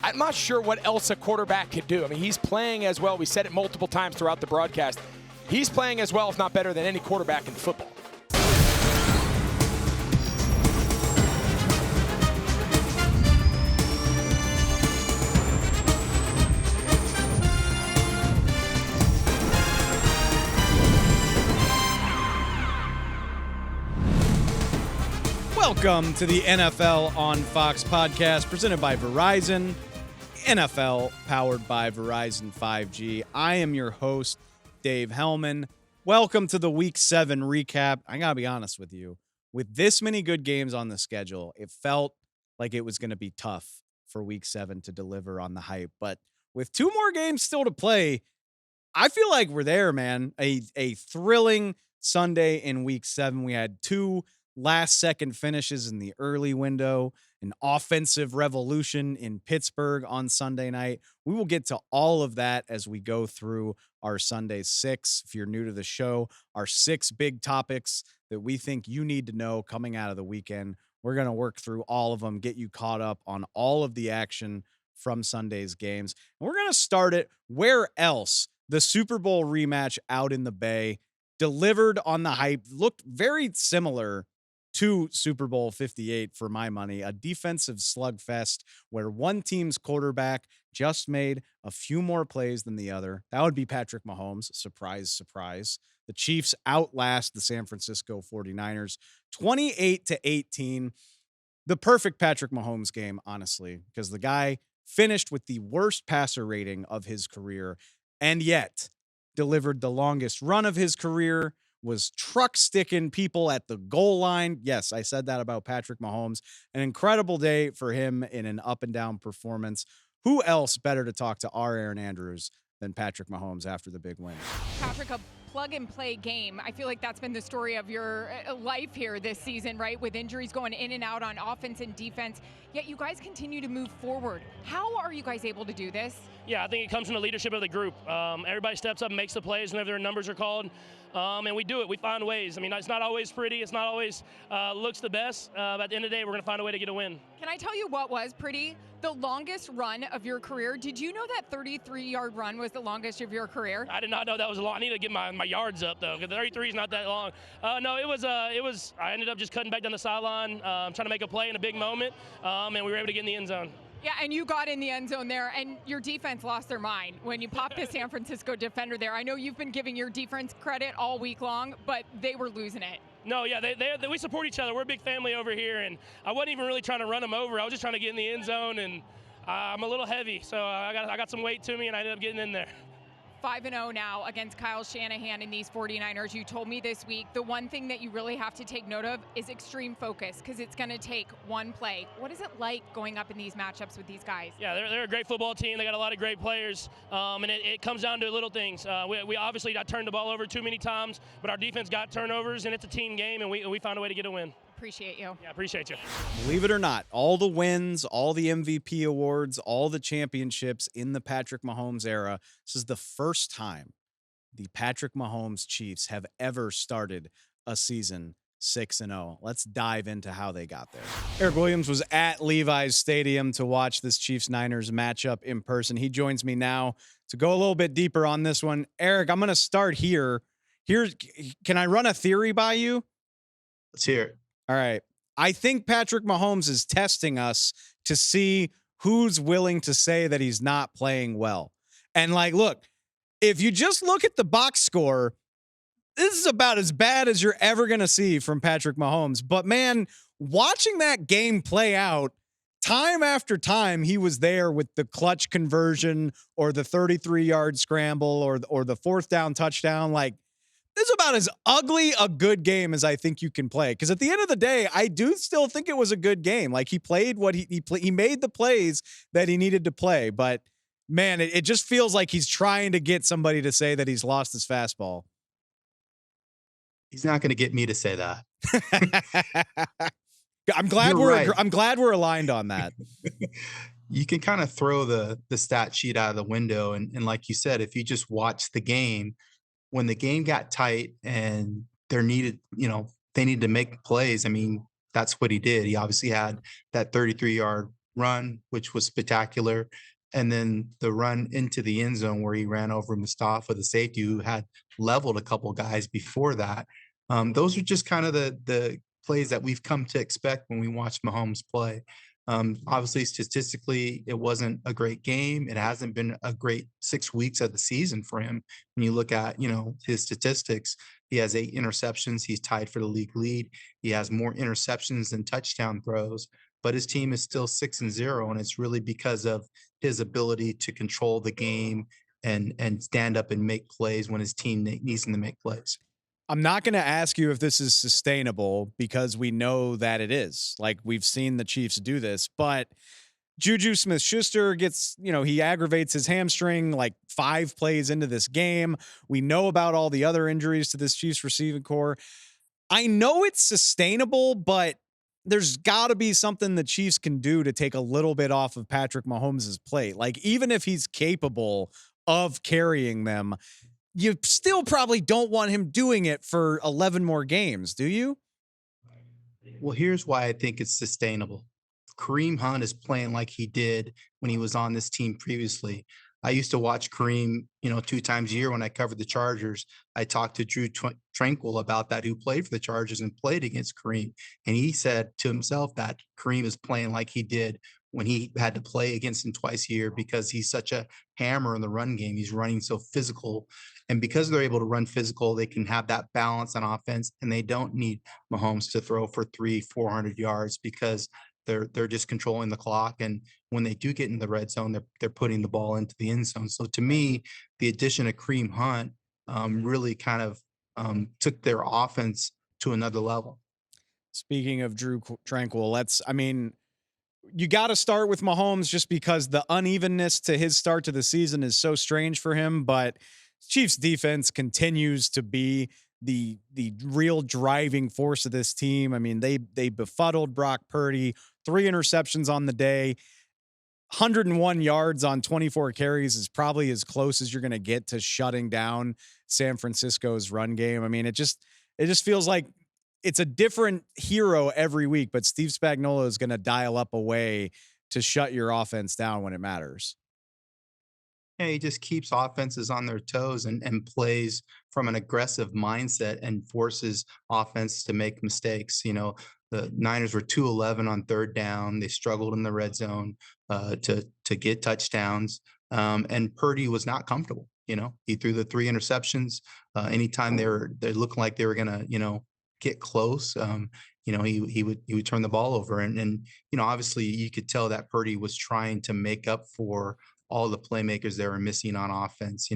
I'm not sure what else a quarterback could do. I mean, he's playing as well. We said it multiple times throughout the broadcast. He's playing as well, if not better, than any quarterback in football. Welcome to the NFL on Fox podcast presented by Verizon. NFL powered by Verizon 5G. I am your host, Dave Helman. Welcome to the Week 7 recap. I gotta be honest with you. With this many good games on the schedule, it felt like it was going to be tough for Week 7 to deliver on the hype. But with 2 more games still to play, I feel like we're there, man. A thrilling Sunday in Week 7. We had 2 last-second finishes in the early window, an offensive revolution in Pittsburgh on Sunday night. We will get to all of that as we go through our Sunday 6. If you're new to the show, our 6 big topics that we think you need to know coming out of the weekend. We're going to work through all of them, get you caught up on all of the action from Sunday's games. And we're going to start it where else? The Super Bowl rematch out in the Bay, delivered on the hype, looked very similar to Super Bowl 58 for my money, a defensive slugfest where one team's quarterback just made a few more plays than the other. That would be Patrick Mahomes. Surprise, surprise. The Chiefs outlast the San Francisco 49ers 28-18. The perfect Patrick Mahomes game, honestly, because the guy finished with the worst passer rating of his career and yet delivered the longest run of his career, was truck sticking people at the goal line. Yes, I said that about Patrick Mahomes. An incredible day for him in an up and down performance. Who else better to talk to our Erin Andrews than Patrick Mahomes after the big win? Patrick, a plug-and-play game. I feel like that's been the story of your life here this season, right? With injuries going in and out on offense and defense, yet you guys continue to move forward. How are you guys able to do this? Yeah, I think it comes from the leadership of the group. Everybody steps up and makes the plays whenever their numbers are called, and we do it. We find ways. I mean, it's not always pretty. It's not always looks the best. But at the end of the day, we're going to find a way to get a win. Can I tell you what was pretty? The longest run of your career. Did you know that 33-yard run was the longest of your career? I did not know that was long. I need to get my yards up, though, because 33 is not that long. No, it was. I ended up just cutting back down the sideline, trying to make a play in a big moment, and we were able to get in the end zone. Yeah, and you got in the end zone there, and your defense lost their mind when you popped the San Francisco defender there. I know you've been giving your defense credit all week long, but they were losing it. No, yeah, we support each other. We're a big family over here, and I wasn't even really trying to run them over. I was just trying to get in the end zone, and I'm a little heavy, so I got some weight to me, and I ended up getting in there. 5-0 now against Kyle Shanahan in these 49ers. You told me this week the one thing that you really have to take note of is extreme focus, because it's going to take one play. What is it like going up in these matchups with these guys? Yeah, they're a great football team. They got a lot of great players, and it comes down to little things. We obviously got turned the ball over too many times, but our defense got turnovers, and it's a team game, and we found a way to get a win. Appreciate you. Yeah, appreciate you. Believe it or not, all the wins, all the MVP awards, all the championships in the Patrick Mahomes era. This is the first time the Patrick Mahomes Chiefs have ever started a season 6-0. Let's dive into how they got there. Eric Williams was at Levi's Stadium to watch this Chiefs-Niners matchup in person. He joins me now to go a little bit deeper on this one. Eric, I'm going to start here. Can I run a theory by you? Let's hear it. All right. I think Patrick Mahomes is testing us to see who's willing to say that he's not playing well. And look, if you just look at the box score, this is about as bad as you're ever going to see from Patrick Mahomes. But man, watching that game play out, time after time, he was there with the clutch conversion or the 33-yard scramble or the 4th down touchdown. This is about as ugly a good game as I think you can play. Because at the end of the day, I do still think it was a good game. He played what he made the plays that he needed to play. But man, it just feels like he's trying to get somebody to say that he's lost his fastball. He's not going to get me to say that. I'm glad I'm glad we're aligned on that. You can kind of throw the stat sheet out of the window. And like you said, if you just watch the game, when the game got tight and they needed to make plays, I mean, that's what he did. He obviously had that 33-yard run, which was spectacular, and then the run into the end zone where he ran over Mustafa, the safety, who had leveled a couple guys before that. Those are just kind of the plays that we've come to expect when we watch Mahomes play. Obviously, statistically, it wasn't a great game. It hasn't been a great 6 weeks of the season for him. When you look at, his statistics, he has 8 interceptions. He's tied for the league lead. He has more interceptions than touchdown throws, but his team is still 6-0, and it's really because of his ability to control the game and stand up and make plays when his team needs him to make plays. I'm not going to ask you if this is sustainable because we know that it is. Like, we've seen the Chiefs do this, but Juju Smith-Schuster gets, he aggravates his hamstring like 5 plays into this game. We know about all the other injuries to this Chiefs receiving core. I know it's sustainable, but there's got to be something the Chiefs can do to take a little bit off of Patrick Mahomes' plate. Like, even if he's capable of carrying them, you still probably don't want him doing it for 11 more games, do you? Well, here's why I think it's sustainable. Kareem Hunt is playing like he did when he was on this team previously. I used to watch Kareem, 2 times a year when I covered the Chargers. I talked to Drew Tranquil about that, who played for the Chargers and played against Kareem. And he said to himself that Kareem is playing like he did when he had to play against him twice a year because he's such a hammer in the run game. He's running so physical. And because they're able to run physical, they can have that balance on offense, and they don't need Mahomes to throw for 300-400 yards because they're just controlling the clock. And when they do get in the red zone, they're putting the ball into the end zone. So to me, the addition of Kareem Hunt really kind of took their offense to another level. Speaking of Drew Tranquil, you got to start with Mahomes just because the unevenness to his start to the season is so strange for him. But Chiefs defense continues to be the real driving force of this team. I mean, they befuddled Brock Purdy, 3 interceptions on the day, 101 yards on 24 carries is probably as close as you're going to get to shutting down San Francisco's run game. I mean, it just feels like it's a different hero every week, but Steve Spagnuolo is going to dial up a way to shut your offense down when it matters. Yeah, he just keeps offenses on their toes and plays from an aggressive mindset and forces offense to make mistakes. The Niners were 2-11 on third down. They struggled in the red zone to get touchdowns. And Purdy was not comfortable. He threw the 3 interceptions. Anytime they looked like they were gonna, get close, he would turn the ball over. And obviously you could tell that Purdy was trying to make up for all the playmakers they were missing on offense.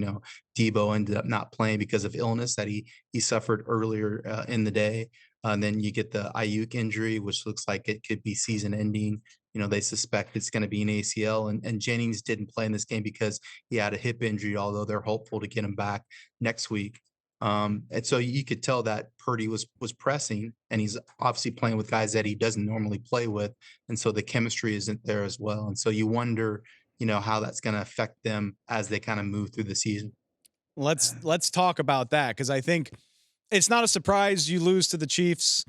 Debo ended up not playing because of illness that he suffered earlier in the day. And then you get the Ayuk injury, which looks like it could be season ending. They suspect it's going to be an ACL, and Jennings didn't play in this game because he had a hip injury, although they're hopeful to get him back next week. And so you could tell that Purdy was pressing, and he's obviously playing with guys that he doesn't normally play with. And so the chemistry isn't there as well. And so you wonder, how that's going to affect them as they kind of move through the season. Let's talk about that, because I think it's not a surprise you lose to the Chiefs,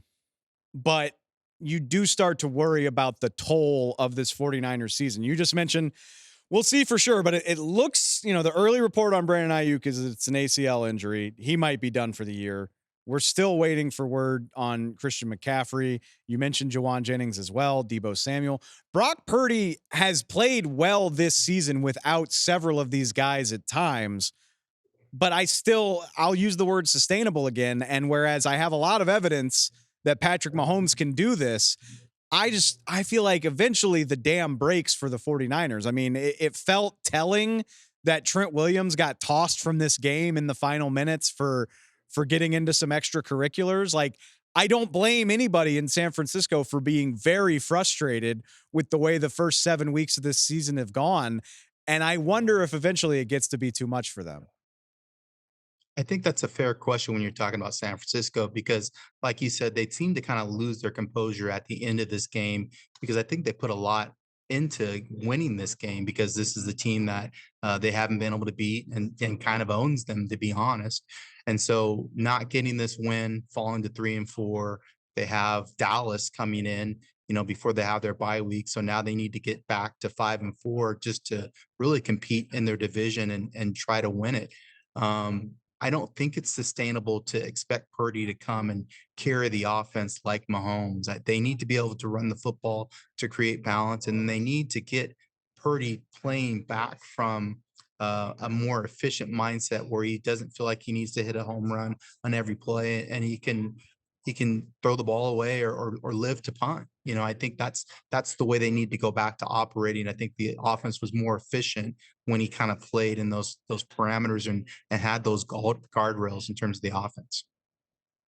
but you do start to worry about the toll of this 49ers season. You just mentioned, we'll see for sure, but it looks, the early report on Brandon Ayuk is it's an ACL injury. He might be done for the year. We're still waiting for word on Christian McCaffrey. You mentioned Jawan Jennings as well, Debo Samuel. Brock Purdy has played well this season without several of these guys at times, but I'll use the word sustainable again. And whereas I have a lot of evidence that Patrick Mahomes can do this, I feel like eventually the dam breaks for the 49ers. I mean, it felt telling that Trent Williams got tossed from this game in the final minutes for getting into some extracurriculars. Like, I don't blame anybody in San Francisco for being very frustrated with the way the first 7 weeks of this season have gone. And I wonder if eventually it gets to be too much for them. I think that's a fair question when you're talking about San Francisco, because like you said, they seem to kind of lose their composure at the end of this game, because I think they put a lot into winning this game, because this is the team that they haven't been able to beat and kind of owns them, to be honest. And so not getting this win, falling to 3-4, they have Dallas coming in before they have their bye week. So now they need to get back to 5-4 just to really compete in their division and try to win it. I don't think it's sustainable to expect Purdy to come and carry the offense like Mahomes. They need to be able to run the football to create balance, and they need to get Purdy playing back from a more efficient mindset where he doesn't feel like he needs to hit a home run on every play, and he can throw the ball away or live to punt. I think that's the way they need to go back to operating. I think the offense was more efficient when he kind of played in those parameters and had those guardrails in terms of the offense.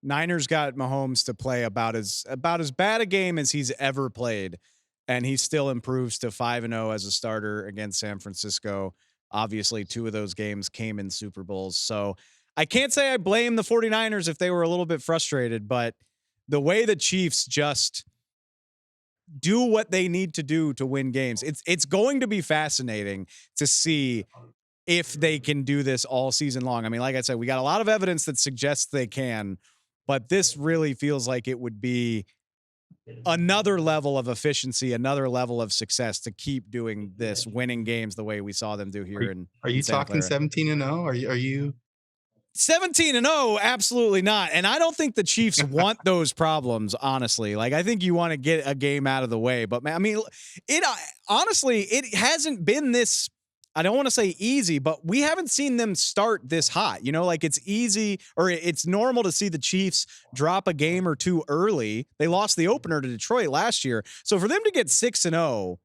Niners got Mahomes to play about as bad a game as he's ever played, and he still improves to 5-0 as a starter against San Francisco. Obviously, 2 of those games came in Super Bowls. So I can't say I blame the 49ers if they were a little bit frustrated, but the way the Chiefs just do what they need to do to win games, it's going to be fascinating to see if they can do this all season long. I mean, like I said, we got a lot of evidence that suggests they can, but this really feels like it would be another level of efficiency, another level of success to keep doing this, winning games the way we saw them do here. Are you talking 17-0? Are you 17-0? Absolutely not. And I don't think the Chiefs want those problems, honestly. Like, I think you want to get a game out of the way. But, man, I mean, honestly, it hasn't been this, I don't want to say easy, but we haven't seen them start this hot. Like, it's easy, or it's normal to see the Chiefs drop a game or two early. They lost the opener to Detroit last year. So for them to get 6-0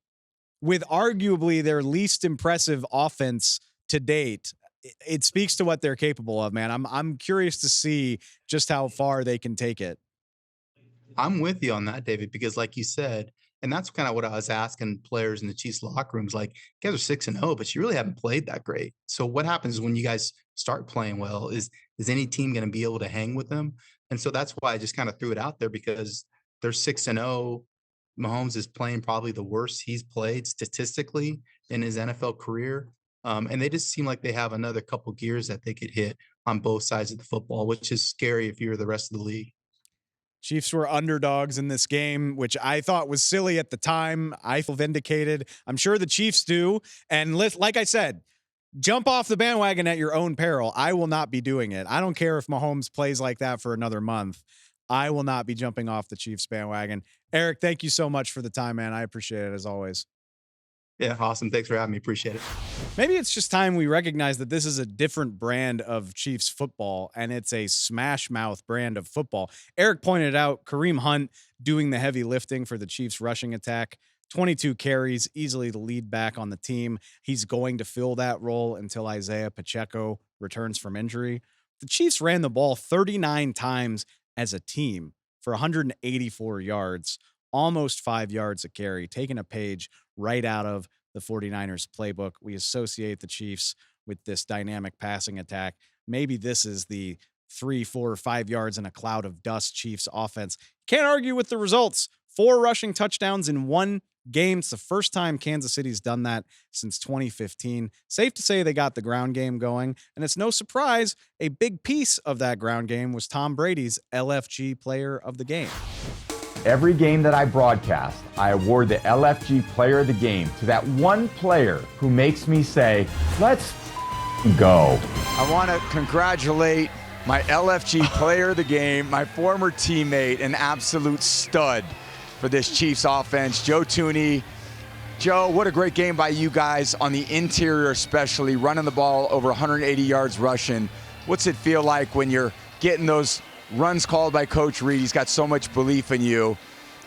with arguably their least impressive offense to date, it speaks to what they're capable of, man. I'm curious to see just how far they can take it. I'm with you on that, David, because like you said, and that's kind of what I was asking players in the Chiefs locker rooms, like, you guys are 6-0, but you really haven't played that great. So what happens when you guys start playing well? Is any team going to be able to hang with them? And so that's why I just kind of threw it out there, because they're 6-0. Mahomes is playing probably the worst he's played statistically in his NFL career. And they just seem like they have another couple gears that they could hit on both sides of the football, which is scary if you're the rest of the league. Chiefs were underdogs in this game, which I thought was silly at the time. I feel vindicated. I'm sure the Chiefs do. And like I said, jump off the bandwagon at your own peril. I will not be doing it. I don't care if Mahomes plays like that for another month. I will not be jumping off the Chiefs bandwagon. Eric, thank you so much for the time, man. I appreciate it as always. Yeah, awesome. Thanks for having me. Appreciate it. Maybe it's just time we recognize that this is a different brand of Chiefs football, and it's a smash mouth brand of football. Eric pointed out Kareem Hunt doing the heavy lifting for the Chiefs rushing attack. 22 carries, easily the lead back on the team. He's going to fill that role until Isaiah Pacheco returns from injury. The Chiefs ran the ball 39 times as a team for 184 yards, almost 5 yards a carry, taking a page right out of the 49ers playbook. We associate the Chiefs with this dynamic passing attack. Maybe this is the 3, 4, 5 yards in a cloud of dust Chiefs offense. Can't argue with the results. 4 rushing touchdowns in one game. It's the first time Kansas City's done that since 2015. Safe to say they got the ground game going, and it's no surprise a big piece of that ground game was Tom Brady's LFG player of the game. Every game that I broadcast, I award the LFG player of the game to that one player who makes me say, let's go. I want to congratulate my LFG player of the game, my former teammate, an absolute stud for this Chiefs offense, Joe Thuney. Joe, what a great game by you guys on the interior, especially running the ball over 180 yards rushing. What's it feel like when you're getting those runs called by Coach Reed? He's got so much belief in you.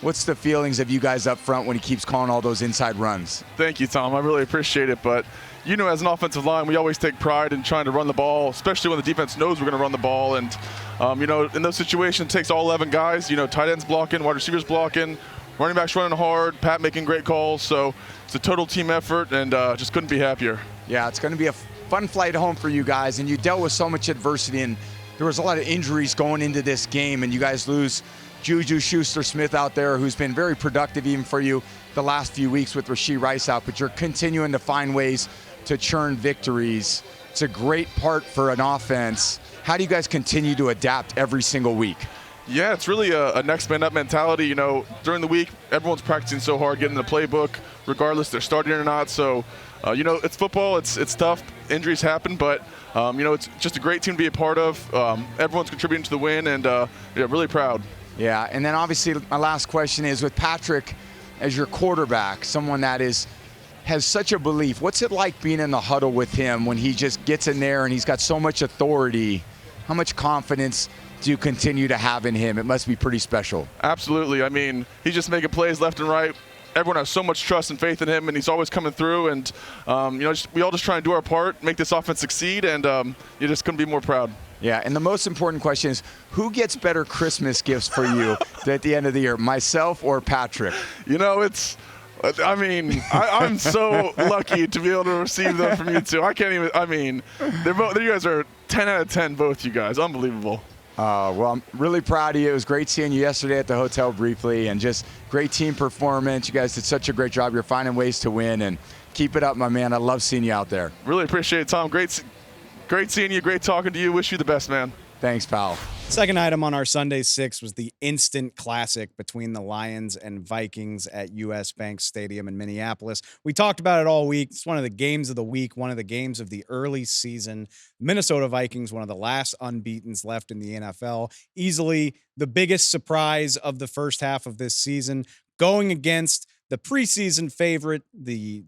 What's the feelings of you guys up front when he keeps calling all those inside runs? Thank you, Tom. I really appreciate it. But, as an offensive line, we always take pride in trying to run the ball, especially when the defense knows we're going to run the ball. And, in those situations, it takes all 11 guys, tight ends blocking, wide receivers blocking, running backs running hard, Pat making great calls. So it's a total team effort, and just couldn't be happier. Yeah, it's going to be a fun flight home for you guys. And you dealt with so much adversity, and there was a lot of injuries going into this game, and you guys lose Juju Schuster-Smith out there, who's been very productive even for you the last few weeks with Rashee Rice out, but you're continuing to find ways to churn victories. It's a great part for an offense. How do you guys continue to adapt every single week? Yeah, it's really a next man up mentality. You know, during the week, everyone's practicing so hard, getting the playbook, regardless they're starting or not. So, you know, it's football. It's tough. Injuries happen, but you know, it's just a great team to be a part of. Everyone's contributing to the win, and yeah, really proud. Yeah, and then obviously my last question is, with Patrick as your quarterback, someone that has such a belief, what's it like being in the huddle with him when he just gets in there and he's got so much authority? How much confidence do you continue to have in him? It must be pretty special. Absolutely. I mean, he's just making plays left and right. Everyone has so much trust and faith in him, and he's always coming through. And you know, we all just try and do our part, make this offense succeed, and you just couldn't be more proud. Yeah, and the most important question is, who gets better Christmas gifts for you at the end of the year, myself or Patrick? You know, I mean, I'm so lucky to be able to receive them from you two. I can't even. I mean, you guys are 10 out of 10, both you guys. Unbelievable. Well, I'm really proud of you. It was great seeing you yesterday at the hotel briefly, and just great team performance. You guys did such a great job. You're finding ways to win, and keep it up, my man. I love seeing you out there. Really appreciate it, Tom. Great seeing you. Great talking to you. Wish you the best, man. Thanks, pal. Second item on our Sunday 6 was the instant classic between the Lions and Vikings at US Bank Stadium in Minneapolis. We talked about it all week. It's one of the games of the week, one of the games of the early season. Minnesota Vikings, one of the last unbeatens left in the NFL. Easily the biggest surprise of the first half of this season, going against the preseason favorite, the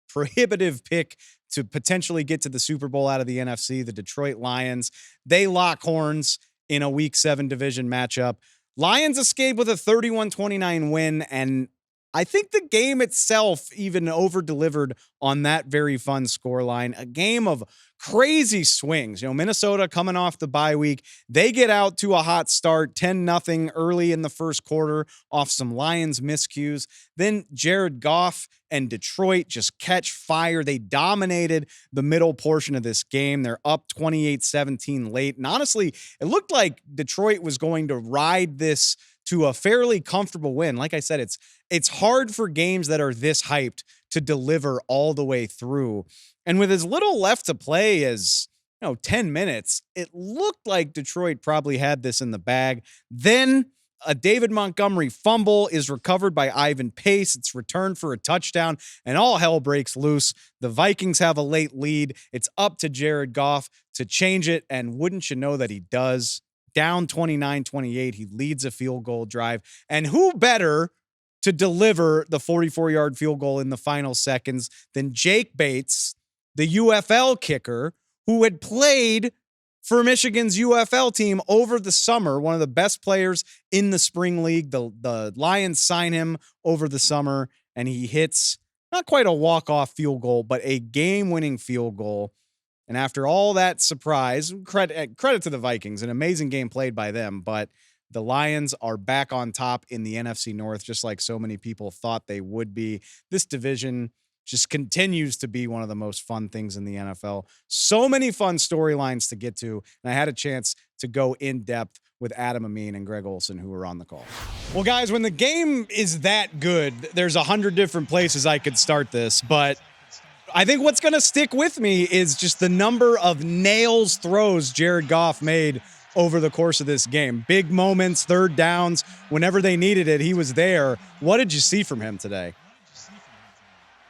prohibitive pick to potentially get to the Super Bowl out of the NFC, the Detroit Lions. They lock horns in a Week 7 division matchup. Lions escape with a 31-29 win, and I think the game itself even over-delivered on that very fun scoreline. A game of crazy swings. You know, Minnesota coming off the bye week, they get out to a hot start, 10-0 early in the first quarter off some Lions miscues. Then Jared Goff and Detroit just catch fire. They dominated the middle portion of this game. They're up 28-17 late. And honestly, it looked like Detroit was going to ride this to a fairly comfortable win. Like I said, it's hard for games that are this hyped to deliver all the way through. And with as little left to play as, 10 minutes, it looked like Detroit probably had this in the bag. Then a David Montgomery fumble is recovered by Ivan Pace. It's returned for a touchdown, and all hell breaks loose. The Vikings have a late lead. It's up to Jared Goff to change it, and wouldn't you know that he does? Down 29-28, he leads a field goal drive. And who better to deliver the 44-yard field goal in the final seconds than Jake Bates, the UFL kicker, who had played for Michigan's UFL team over the summer, one of the best players in the spring league. The Lions sign him over the summer, and he hits not quite a walk-off field goal, but a game-winning field goal. And after all that surprise, credit to the Vikings, an amazing game played by them, but the Lions are back on top in the NFC North, just like so many people thought they would be. This division just continues to be one of the most fun things in the NFL. So many fun storylines to get to, and I had a chance to go in depth with Adam Amin and Greg Olsen, who were on the call. Well, guys, when the game is that good, there's 100 different places I could start this, but I think what's going to stick with me is just the number of nails throws Jared Goff made over the course of this game. Big moments, third downs, whenever they needed it, he was there. What did you see from him today?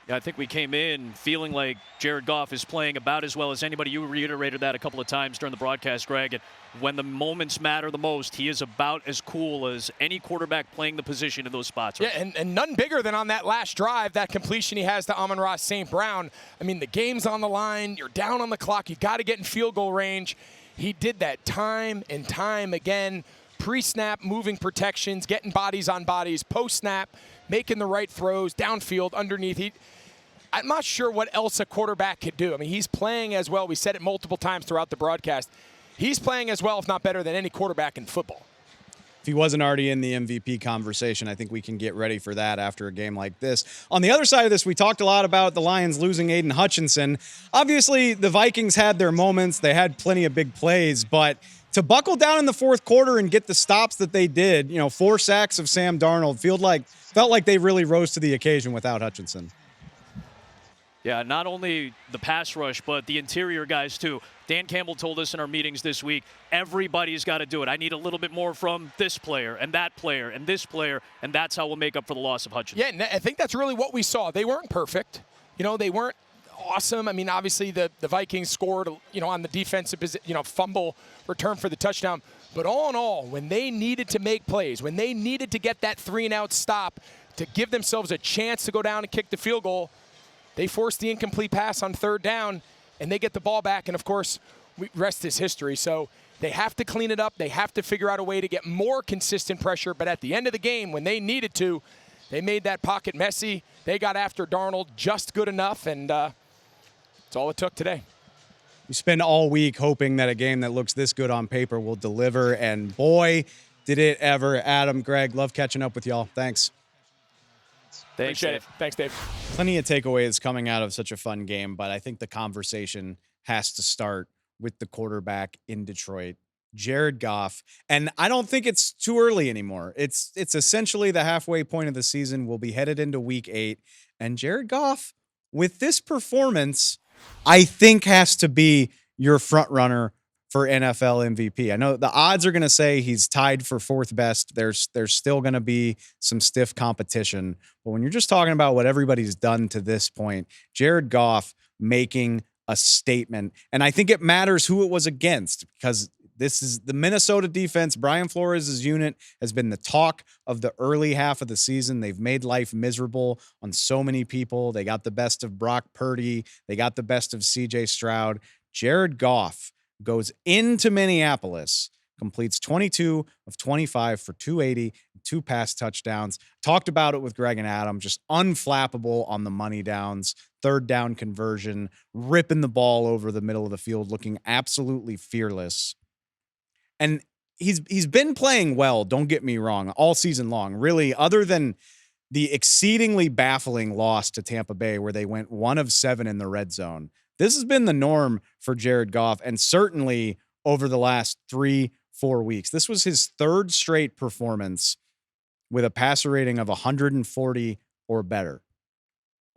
Yeah, I think we came in feeling like Jared Goff is playing about as well as anybody. You reiterated that a couple of times during the broadcast, Greg. And when the moments matter the most, he is about as cool as any quarterback playing the position in those spots. Right? Yeah, and none bigger than on that last drive, that completion he has to Amon-Ra St. Brown. I mean, the game's on the line. You're down on the clock. You got to get in field goal range. He did that time and time again. Pre-snap, moving protections, getting bodies on bodies, post-snap, making the right throws, downfield, underneath. I'm not sure what else a quarterback could do. I mean, he's playing as well. We said it multiple times throughout the broadcast. He's playing as well, if not better, than any quarterback in football. If he wasn't already in the MVP conversation, I think we can get ready for that after a game like this. On the other side of this, we talked a lot about the Lions losing Aiden Hutchinson. Obviously, the Vikings had their moments. They had plenty of big plays, but to buckle down in the fourth quarter and get the stops that they did, 4 sacks of Sam Darnold, felt like they really rose to the occasion without Hutchinson. Yeah, not only the pass rush, but the interior guys, too. Dan Campbell told us in our meetings this week, everybody's got to do it. I need a little bit more from this player and that player and this player, and that's how we'll make up for the loss of Hutchinson. Yeah, and I think that's really what we saw. They weren't perfect. They weren't awesome. I mean, obviously the Vikings scored, on the defensive, fumble return for the touchdown. But all in all, when they needed to make plays, when they needed to get that 3-and-out stop to give themselves a chance to go down and kick the field goal, they forced the incomplete pass on 3rd down, and they get the ball back. And, of course, rest is history. So they have to clean it up. They have to figure out a way to get more consistent pressure. But at the end of the game, when they needed to, they made that pocket messy. They got after Darnold just good enough, and that's all it took today. You spend all week hoping that a game that looks this good on paper will deliver, and boy, did it ever. Adam, Greg, love catching up with y'all. Thanks. Appreciate it. Thanks, Dave. Plenty of takeaways coming out of such a fun game, but I think the conversation has to start with the quarterback in Detroit, Jared Goff. And I don't think it's too early anymore. It's essentially the halfway point of the season. We'll be headed into week 8. And Jared Goff, with this performance, I think has to be your front runner for NFL MVP. I know the odds are going to say he's tied for 4th best. There's still going to be some stiff competition. But when you're just talking about what everybody's done to this point, Jared Goff making a statement. And I think it matters who it was against, because this is the Minnesota defense. Brian Flores' unit has been the talk of the early half of the season. They've made life miserable on so many people. They got the best of Brock Purdy. They got the best of CJ Stroud. Jared Goff goes into Minneapolis, completes 22 of 25 for 280, 2 pass touchdowns. Talked about it with Greg and Adam, just unflappable on the money downs, 3rd down conversion, ripping the ball over the middle of the field, looking absolutely fearless. And he's been playing well, don't get me wrong, all season long. Really, other than the exceedingly baffling loss to Tampa Bay where they went 1 of 7 in the red zone. This has been the norm for Jared Goff, and certainly over the last 3-4 weeks. This was his 3rd straight performance with a passer rating of 140 or better.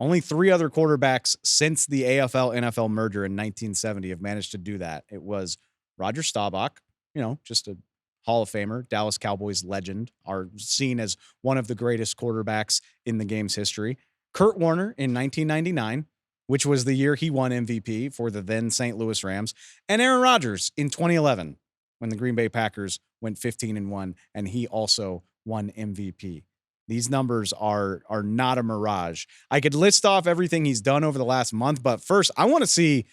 Only 3 other quarterbacks since the AFL-NFL merger in 1970 have managed to do that. It was Roger Staubach, just a Hall of Famer, Dallas Cowboys legend, are seen as one of the greatest quarterbacks in the game's history. Kurt Warner in 1999, which was the year he won MVP for the then St. Louis Rams, and Aaron Rodgers in 2011 when the Green Bay Packers went 15-1, and he also won MVP. These numbers are not a mirage. I could list off everything he's done over the last month, but first, I want to see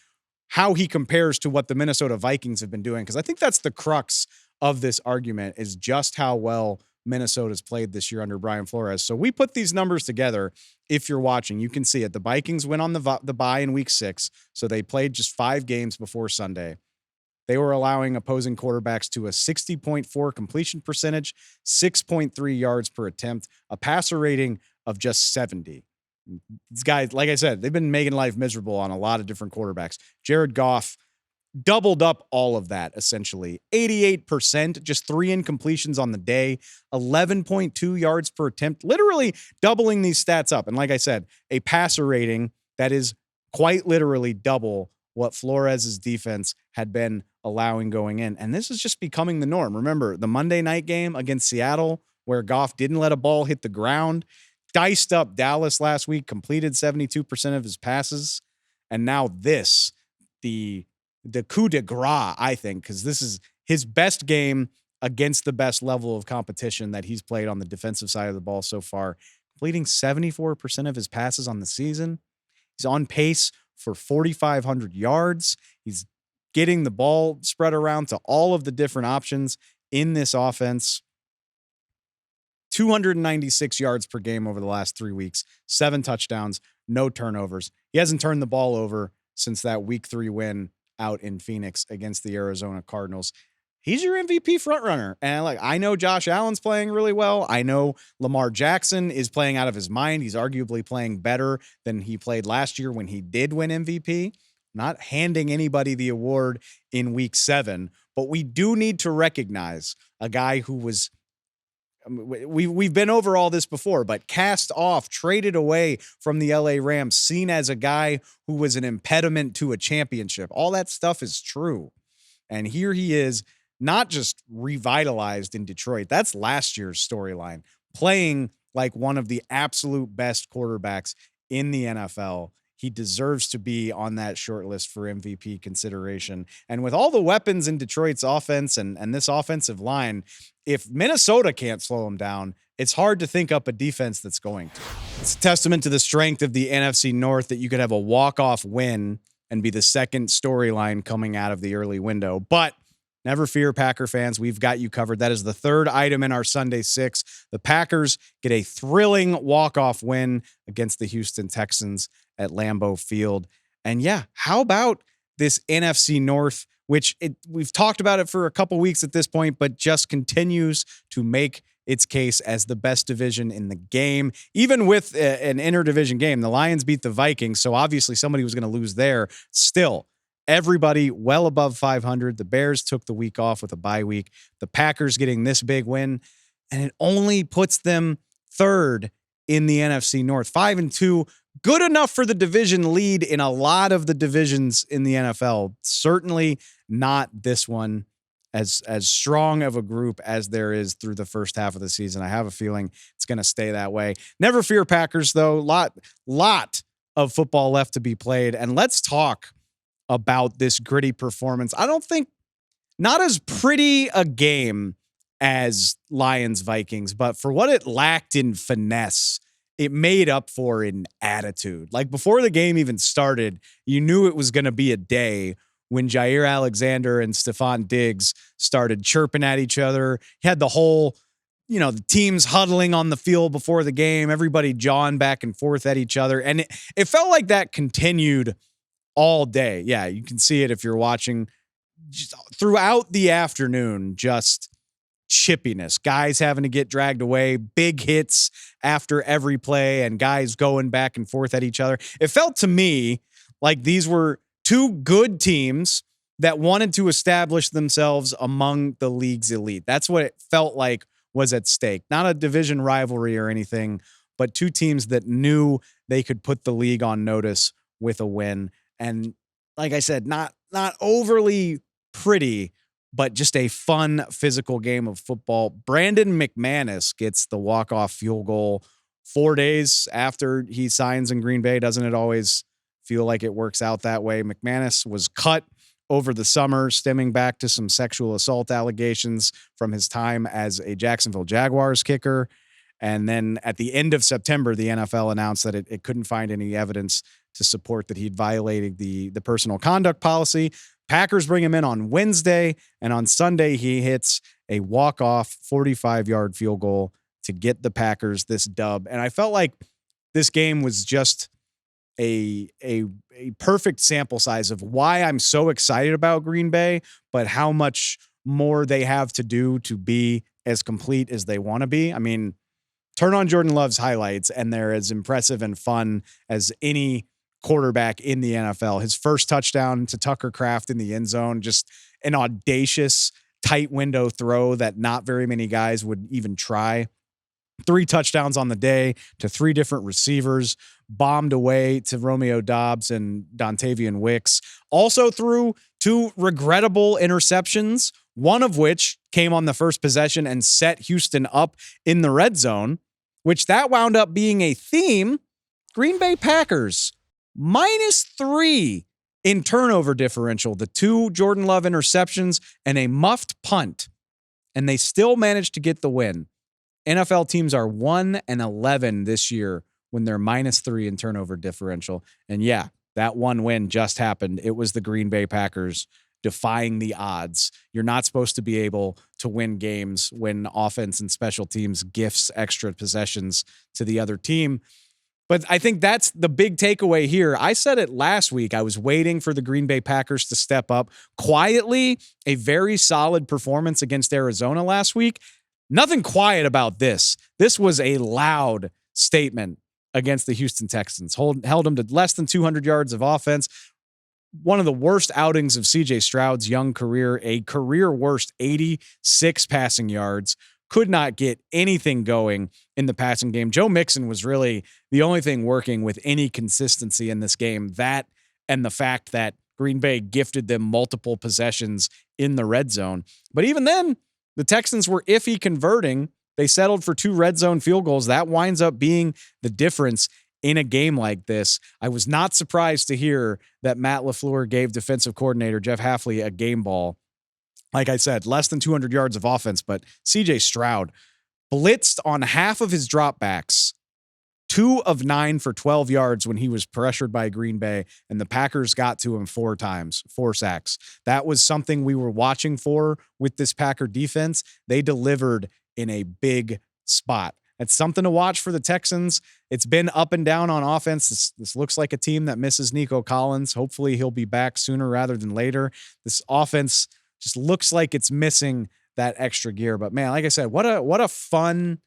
how he compares to what the Minnesota Vikings have been doing, because I think that's the crux of this argument, is just how well Minnesota's played this year under Brian Flores. So we put these numbers together. If you're watching, you can see it. The Vikings went on the bye in week 6, so they played just 5 games before Sunday. They were allowing opposing quarterbacks to a 60.4 completion percentage, 6.3 yards per attempt, a passer rating of just 70. These guys, like I said, they've been making life miserable on a lot of different quarterbacks. Jared Goff doubled up all of that, essentially. 88%, just 3 incompletions on the day, 11.2 yards per attempt, literally doubling these stats up. And like I said, a passer rating that is quite literally double what Flores' defense had been allowing going in. And this is just becoming the norm. Remember, the Monday night game against Seattle, where Goff didn't let a ball hit the ground, diced up Dallas last week, completed 72% of his passes. And now this, the coup de grace, I think, because this is his best game against the best level of competition that he's played on the defensive side of the ball so far, completing 74% of his passes on the season. He's on pace for 4,500 yards. He's getting the ball spread around to all of the different options in this offense. 296 yards per game over the last 3 weeks, 7 touchdowns, no turnovers. He hasn't turned the ball over since that week 3 win out in Phoenix against the Arizona Cardinals. He's your MVP frontrunner. And I know Josh Allen's playing really well. I know Lamar Jackson is playing out of his mind. He's arguably playing better than he played last year when he did win MVP. Not handing anybody the award in week 7, but we do need to recognize a guy who was we've been over all this before, but cast off, traded away from the LA Rams, seen as a guy who was an impediment to a championship. All that stuff is true. And here he is, not just revitalized in Detroit. That's last year's storyline, playing like one of the absolute best quarterbacks in the NFL. He deserves to be on that short list for MVP consideration. And with all the weapons in Detroit's offense and this offensive line, if Minnesota can't slow him down, it's hard to think up a defense that's going to. It's a testament to the strength of the NFC North that you could have a walk-off win and be the second storyline coming out of the early window. But never fear, Packer fans. We've got you covered. That is the third item in our Sunday Six. The Packers get a thrilling walk-off win against the Houston Texans at Lambeau Field. And yeah, how about this NFC North, which we've talked about it for a couple weeks at this point, but just continues to make its case as the best division in the game. Even with an interdivision game, the Lions beat the Vikings, so obviously somebody was going to lose there. Still, everybody well above 500. The Bears took the week off with a bye week. The Packers getting this big win, and it only puts them third in the NFC North. 5-2, good enough for the division lead in a lot of the divisions in the NFL. Certainly not this one, as strong of a group as there is through the first half of the season. I have a feeling it's going to stay that way. Never fear, Packers, though. Lot of football left to be played, and let's talk about this gritty performance. I don't think not as pretty a game as Lions Vikings, but for what it lacked in finesse, it made up for in attitude. Like before the game even started, you knew it was going to be a day when Jair Alexander and Stephon Diggs started chirping at each other. He had the whole, the teams huddling on the field before the game, everybody jawing back and forth at each other. And it felt like that continued all day. Yeah, you can see it if you're watching. Just throughout the afternoon, just chippiness, guys having to get dragged away, big hits after every play, and guys going back and forth at each other. It felt to me like these were two good teams that wanted to establish themselves among the league's elite. That's what it felt like was at stake. Not a division rivalry or anything, but two teams that knew they could put the league on notice with a win. And like I said, not overly pretty, but just a fun physical game of football. Brandon McManus gets the walk-off field goal 4 days after he signs in Green Bay. Doesn't it always feel like it works out that way? McManus was cut over the summer, stemming back to some sexual assault allegations from his time as a Jacksonville Jaguars kicker. And then at the end of September, the NFL announced that it couldn't find any evidence to support that he'd violated the personal conduct policy. Packers bring him in on Wednesday, and on Sunday he hits a walk-off 45-yard field goal to get the Packers this dub. And I felt like this game was just a perfect sample size of why I'm so excited about Green Bay, but how much more they have to do to be as complete as they want to be. I mean, turn on Jordan Love's highlights, and they're as impressive and fun as any quarterback in the NFL. His first touchdown to Tucker Kraft in the end zone, just an audacious tight window throw that not very many guys would even try. 3 touchdowns on the day to 3 different receivers, bombed away to Romeo Doubs and Dontavian Wicks. Also threw 2 regrettable interceptions, one of which came on the first possession and set Houston up in the red zone, which that wound up being a theme. Green Bay Packers -3 in turnover differential, the 2 Jordan Love interceptions and a muffed punt, and they still managed to get the win. NFL teams are 1-11 this year when they're -3 in turnover differential. And yeah, that one win just happened. It was the Green Bay Packers defying the odds. You're not supposed to be able to win games when offense and special teams gifts extra possessions to the other team. But I think that's the big takeaway here. I said it last week. I was waiting for the Green Bay Packers to step up. Quietly, a very solid performance against Arizona last week. Nothing quiet about this. This was a loud statement against the Houston Texans. Held them to less than 200 yards of offense. One of the worst outings of CJ Stroud's young career, a career worst 86 passing yards. could not get anything going in the passing game. Joe Mixon was really the only thing working with any consistency in this game. That and the fact that Green Bay gifted them multiple possessions in the red zone. But even then, the Texans were iffy converting. They settled for 2 red zone field goals. That winds up being the difference in a game like this. I was not surprised to hear that Matt LaFleur gave defensive coordinator Jeff Hafley a game ball. Like I said, less than 200 yards of offense, but CJ Stroud blitzed on half of his dropbacks, 2 of 9 for 12 yards when he was pressured by Green Bay, and the Packers got to him 4 times, 4 sacks. That was something we were watching for with this Packer defense. They delivered in a big spot. It's something to watch for the Texans. It's been up and down on offense. This looks like a team that misses Nico Collins. Hopefully he'll be back sooner rather than later. This offense just looks like it's missing that extra gear. But man, like I said, what a fun,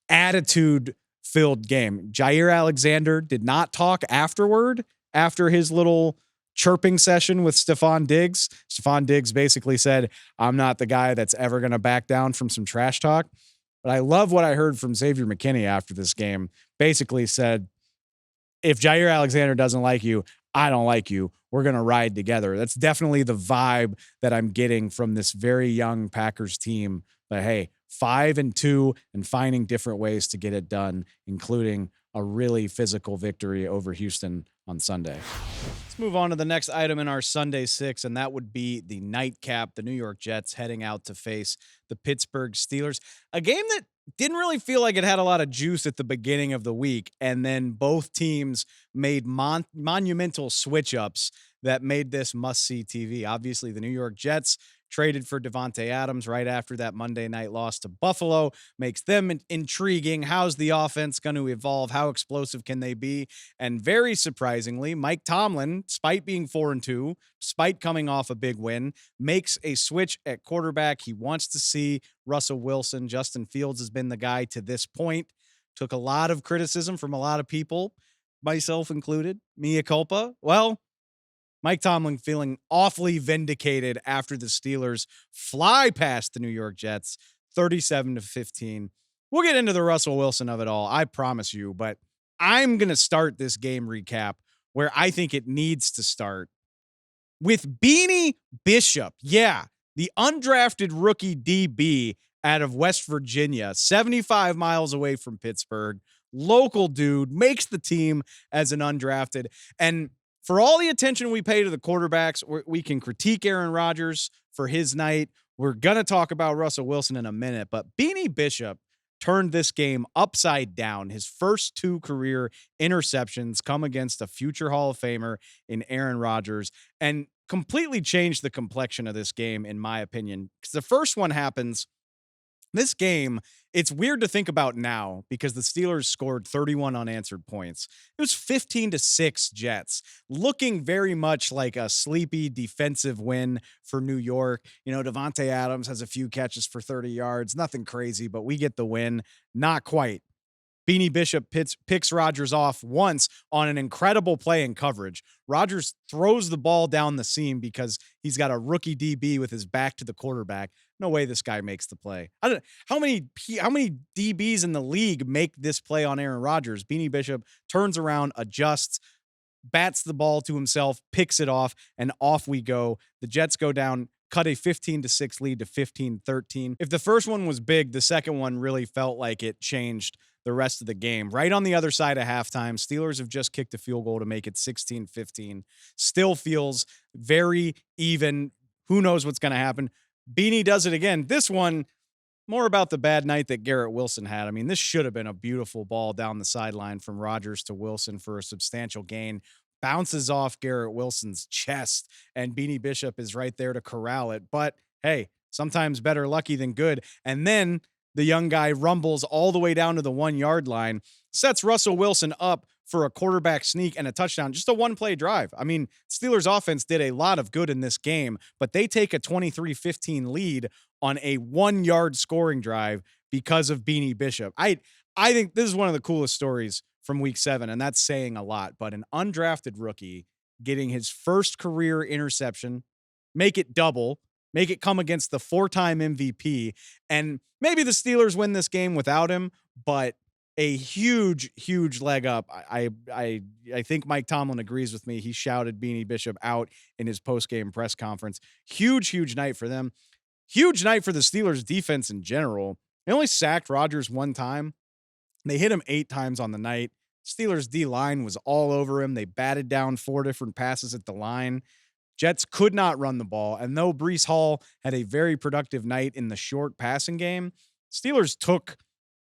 attitude-filled game. Jair Alexander did not talk afterward, after his little chirping session with Stephon Diggs. Stephon Diggs basically said, I'm not the guy that's ever going to back down from some trash talk. But I love what I heard from Xavier McKinney after this game. Basically said, if Jair Alexander doesn't like you, I don't like you. We're going to ride together. That's definitely the vibe that I'm getting from this very young Packers team. But hey, 5-2 and finding different ways to get it done, including a really physical victory over Houston on Sunday. Let's move on to the next item in our Sunday 6, and that would be the nightcap, the New York Jets heading out to face the Pittsburgh Steelers. A game that didn't really feel like it had a lot of juice at the beginning of the week, and then both teams made monumental switch-ups that made this must-see TV. Obviously, the New York Jets traded for Devontae Adams right after that Monday night loss to Buffalo, makes them intriguing. How's the offense going to evolve? How explosive can they be? And very surprisingly, Mike Tomlin, despite being 4-2, despite coming off a big win, makes a switch at quarterback. He wants to see Russell Wilson. Justin Fields has been the guy to this point. Took a lot of criticism from a lot of people, myself included. Mea culpa. Well, Mike Tomlin feeling awfully vindicated after the Steelers fly past the New York Jets, 37-15. We'll get into the Russell Wilson of it all, I promise you, but I'm going to start this game recap where I think it needs to start with Beanie Bishop. Yeah, the undrafted rookie DB out of West Virginia, 75 miles away from Pittsburgh, local dude, makes the team as an undrafted. And for all the attention we pay to the quarterbacks, we can critique Aaron Rodgers for his night. We're going to talk about Russell Wilson in a minute, but Beanie Bishop turned this game upside down. His first 2 career interceptions come against a future Hall of Famer in Aaron Rodgers and completely changed the complexion of this game, in my opinion. Because the first one happens, this game, it's weird to think about now because the Steelers scored 31 unanswered points. It was 15-6 Jets, looking very much like a sleepy defensive win for New York. You know, Devontae Adams has a few catches for 30 yards, nothing crazy, but we get the win. Not quite. Beanie Bishop picks Rodgers off once on an incredible play in coverage. Rodgers throws the ball down the seam because he's got a rookie DB with his back to the quarterback. No way this guy makes the play. I don't how many DBs in the league make this play on Aaron Rodgers. Beanie Bishop turns around, adjusts, bats the ball to himself, picks it off, and off we go. The Jets go down, cut a 15-6 lead to 15-13. If the first one was big, the second one really felt like it changed the rest of the game. Right on the other side of halftime, Steelers have just kicked a field goal to make it 16-15. Still feels very even. Who knows what's going to happen? Beanie does it again. This one, more about the bad night that Garrett Wilson had. I mean, this should have been a beautiful ball down the sideline from Rodgers to Wilson for a substantial gain. Bounces off Garrett Wilson's chest, and Beanie Bishop is right there to corral it. But hey, sometimes better lucky than good. And then the young guy rumbles all the way down to the 1-yard line, sets Russell Wilson up for a quarterback sneak and a touchdown. Just a 1-play drive. I mean, Steelers offense did a lot of good in this game, but they take a 23-15 lead on a 1-yard scoring drive because of Beanie Bishop. I think this is one of the coolest stories from week 7, and that's saying a lot, but an undrafted rookie getting his first career interception, make it double, make it come against the 4-time MVP. And maybe the Steelers win this game without him, but a huge, huge leg up. I think Mike Tomlin agrees with me. He shouted Beanie Bishop out in his post-game press conference. Huge, huge night for them. Huge night for the Steelers defense in general. They only sacked Rodgers one time. They hit him 8 times on the night. Steelers D-line was all over him. They batted down 4 different passes at the line. Jets could not run the ball. And though Breece Hall had a very productive night in the short passing game, Steelers took